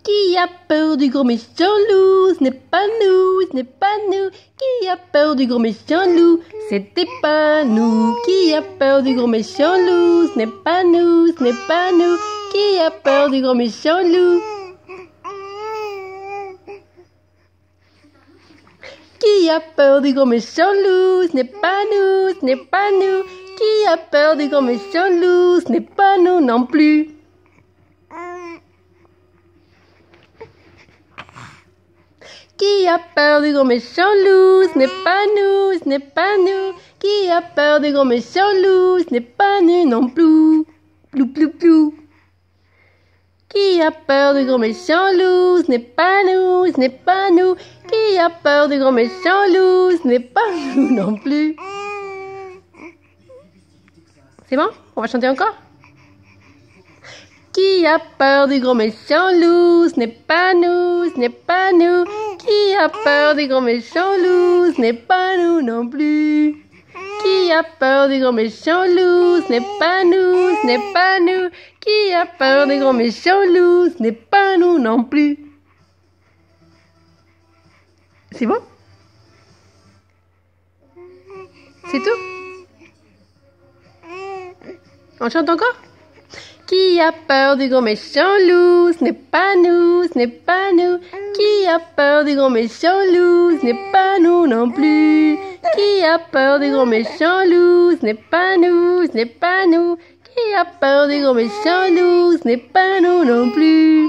Qui a peur du gros méchant loup? Ce n'est pas nous, ce n'est pas nous. Qui a peur du gros méchant loup? C'était pas nous. Qui a peur du gros méchant loup? Ce n'est pas nous, ce n'est pas nous. Qui a peur du gros méchant loup? Qui a peur du gros méchant loup? Ce n'est pas nous, ce n'est pas nous. Qui a peur du gros méchant loup? Ce n'est pas nous non plus. Qui a peur du gros méchant loup? Ce n'est pas nous, ce n'est pas nous. Qui a peur du gros méchant loup? Ce n'est pas nous non plus. Plou plou plou. Qui a peur du gros méchant loup? Ce n'est pas nous, ce n'est pas nous. Qui a peur du gros méchant loup? Ce n'est pas nous non plus. C'est bon? On va chanter encore? Qui a peur du gros méchant loup? Ce n'est pas nous, ce n'est pas nous. Qui a peur du gros méchant loup? Ce n'est pas nous non plus. Qui a peur du gros méchant loup? Ce n'est pas nous, ce n'est pas nous. Qui a peur du gros méchant loup? Ce n'est pas nous non plus. C'est bon? C'est tout? On chante encore? Qui a peur du gros méchant loup? Ce n'est pas nous, ce n'est pas nous. Qui a peur du gros méchant loup? Ce n'est pas nous non plus. Qui a peur du gros méchant loup? Ce n'est pas nous, ce n'est pas nous. Qui a peur du gros méchant loup? Ce n'est pas nous non plus.